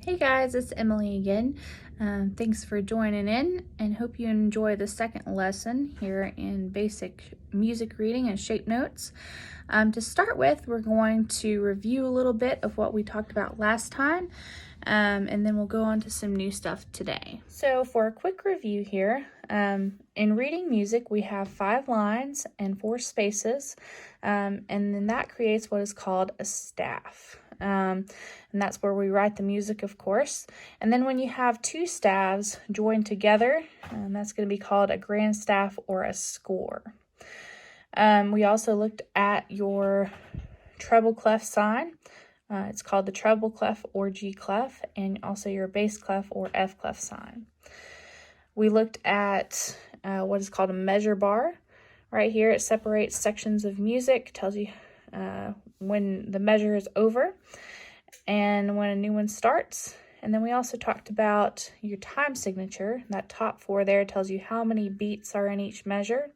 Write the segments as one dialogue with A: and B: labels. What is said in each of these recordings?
A: Hey guys, it's Emily again. Thanks for joining in and hope you enjoy the second lesson here in basic music reading and shape notes. To start with, we're going to review a little bit of what we talked about last time, and then we'll go on to some new stuff today. So for a quick review here, in reading music, we have 5 lines and 4 spaces, and then that creates what is called a staff. And that's where we write the music, of course. And then when you have 2 staves joined together, that's going to be called a grand staff or a score. We also looked at your treble clef sign. It's called the treble clef or G clef, and also your bass clef or F clef sign. We looked at what is called a measure bar. Right here, it separates sections of music, tells you when the measure is over and when a new one starts. And then we also talked about your time signature. That top 4 there tells you how many beats are in each measure,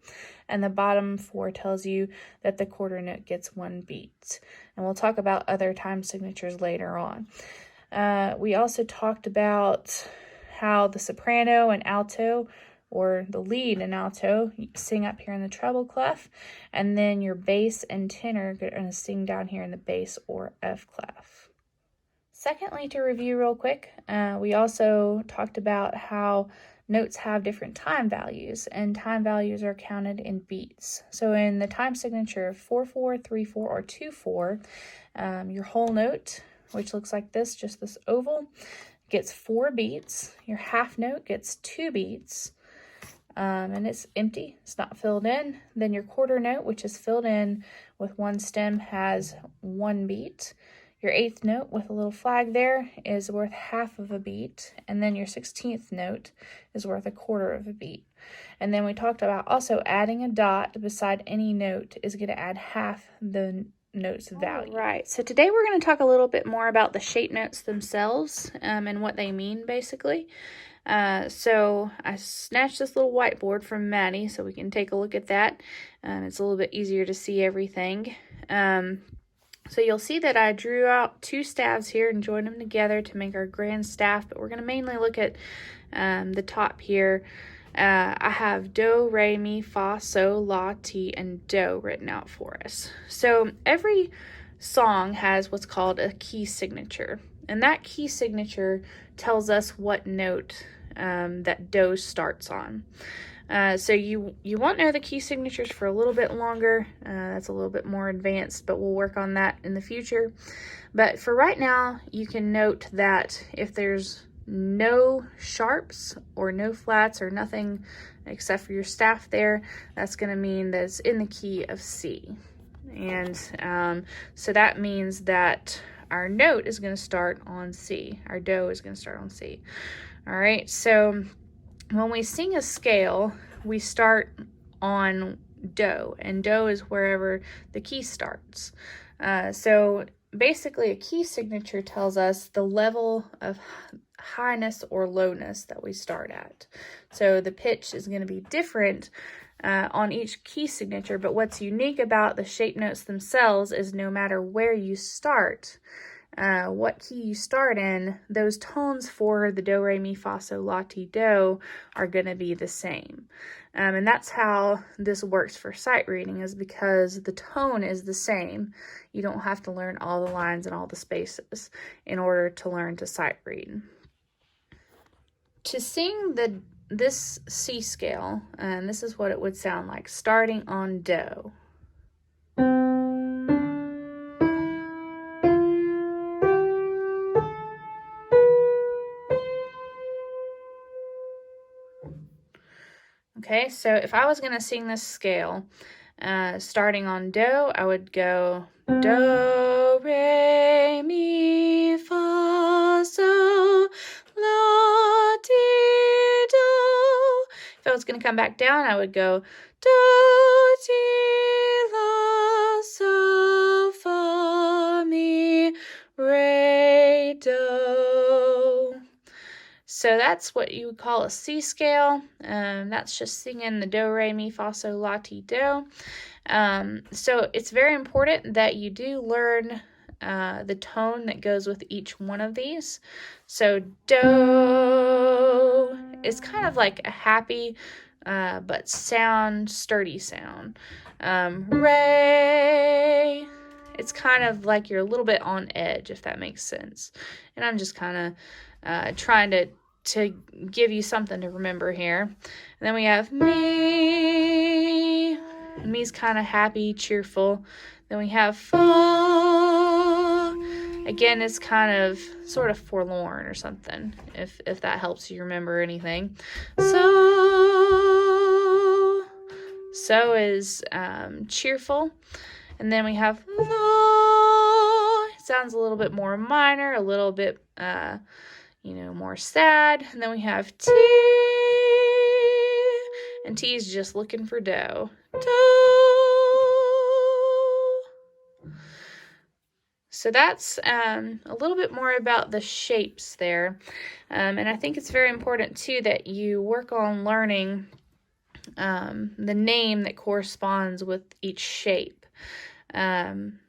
A: and the bottom 4 tells you that the quarter note gets 1 beat. And we'll talk about other time signatures later on. We also talked about how the soprano and alto, or the lead and alto, sing up here in the treble clef, and then your bass and tenor are going to sing down here in the bass or F clef. Secondly, to review real quick, we also talked about how notes have different time values, and time values are counted in beats. So in the time signature of 4/4, 3/4, or 2/4, your whole note, which looks like this, just this oval, gets 4 beats. Your half note gets 2 beats. And it's empty, it's not filled in. Then your quarter note, which is filled in with 1 stem, has 1 beat. Your 8th note with a little flag there is worth half of a beat, and then your 16th note is worth a quarter of a beat. And then we talked about also adding a dot beside any note is going to add half the note's value. Right, so today we're going to talk a little bit more about the shape notes themselves and what they mean, basically. So I snatched this little whiteboard from Maddie so we can take a look at that. It's a little bit easier to see everything. So you'll see that I drew out 2 staves here and joined them together to make our grand staff, but we're going to mainly look at the top here. I have do, re, mi, fa, sol, la, ti, and do written out for us. So every song has what's called a key signature, and that key signature tells us what note that do starts on. So you won't know the key signatures for a little bit longer. That's a little bit more advanced, but we'll work on that in the future. But for right now, you can note that if there's no sharps or no flats or nothing except for your staff there, that's going to mean that it's in the key of C. And so that means that our note is going to start on C. Our do is going to start on C. All right, so when we sing a scale, we start on do, and do is wherever the key starts. So basically, a key signature tells us the level of highness or lowness that we start at. So the pitch is going to be different on each key signature, but what's unique about the shape notes themselves is no matter where you start, what key you start in, those tones for the do, re, mi, fa, sol, la, ti, do are going to be the same. And that's how this works for sight reading, is because the tone is the same. You don't have to learn all the lines and all the spaces in order to learn to sight read. To sing this C scale, and this is what it would sound like, starting on do. Okay, so if I was going to sing this scale, starting on do, I would go do, re, mi, fa, sol, la, ti, do. If I was going to come back down, I would go do, ti, la, sol, fa, mi, re, do. So that's what you would call a C scale. That's just singing the do, re, mi, fa, sol, la, ti, do. So it's very important that you do learn the tone that goes with each one of these. So do is kind of like a happy but sturdy sound. Re, it's kind of like you're a little bit on edge, if that makes sense. And I'm just kind of trying to give you something to remember here. And then we have me. Me's kind of happy, cheerful. Then we have fa. Again, it's kind of sort of forlorn or something, if that helps you remember anything. So is cheerful. And then we have la. It sounds a little bit more minor, a little bit more sad. And then we have T, and T is just looking for do. Do. So that's a little bit more about the shapes there. And I think it's very important too that you work on learning the name that corresponds with each shape.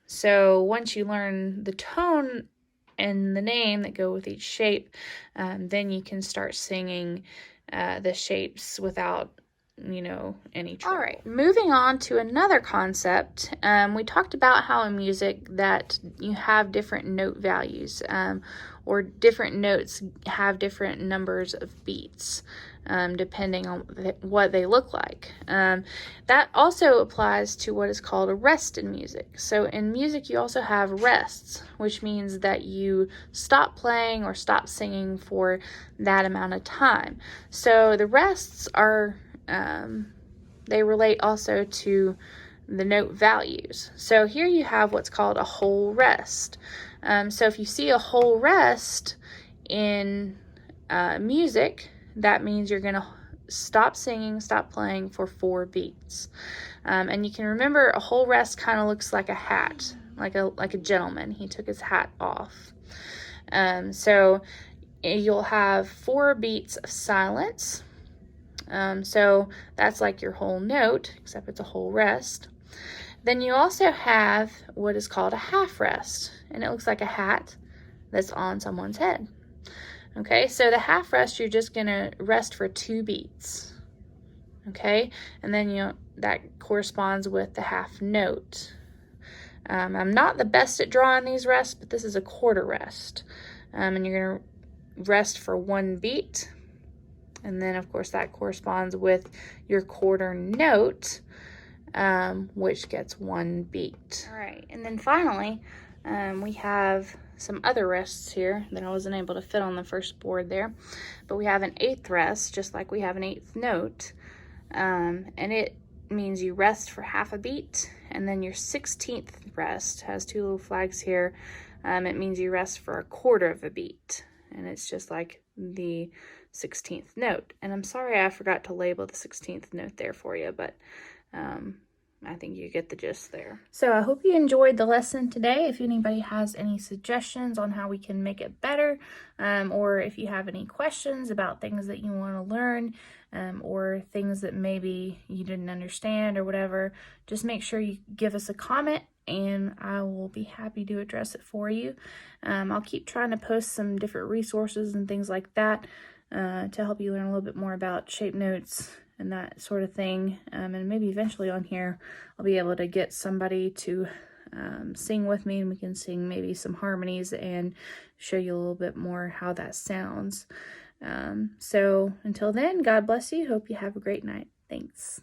A: So once you learn the tone and the name that go with each shape, then you can start singing the shapes without any trouble. All right, moving on to another concept. We talked about how in music that you have different note values, or different notes have different numbers of beats, depending on what they look like. That also applies to what is called a rest in music. So in music, you also have rests, which means that you stop playing or stop singing for that amount of time. So the rests are they relate also to the note values. So here you have what's called a whole rest. So if you see a whole rest in music, that means you're going to stop singing, stop playing for 4 beats. And you can remember a whole rest kind of looks like a hat, like a gentleman. He took his hat off. So you'll have 4 beats of silence. So that's like your whole note, except it's a whole rest. Then you also have what is called a half rest, and it looks like a hat that's on someone's head. Okay, so the half rest, you're just going to rest for 2 beats. Okay, and then that corresponds with the half note. I'm not the best at drawing these rests, but this is a quarter rest. And you're going to rest for 1 beat. And then, of course, that corresponds with your quarter note, which gets 1 beat. All right, and then finally, we have some other rests here that I wasn't able to fit on the first board there. But we have an 8th rest, just like we have an 8th note. And it means you rest for half a beat. And then your 16th rest has 2 little flags here. It means you rest for a quarter of a beat. And it's just like the 16th note. And I'm sorry I forgot to label the 16th note there for you, but I think you get the gist there. So I hope you enjoyed the lesson today. If anybody has any suggestions on how we can make it better, or if you have any questions about things that you want to learn, or things that maybe you didn't understand or whatever, just make sure you give us a comment and I will be happy to address it for you. I'll keep trying to post some different resources and things like that to help you learn a little bit more about shape notes and that sort of thing. And maybe eventually on here, I'll be able to get somebody to sing with me, and we can sing maybe some harmonies and show you a little bit more how that sounds. So until then, God bless you. Hope you have a great night. Thanks.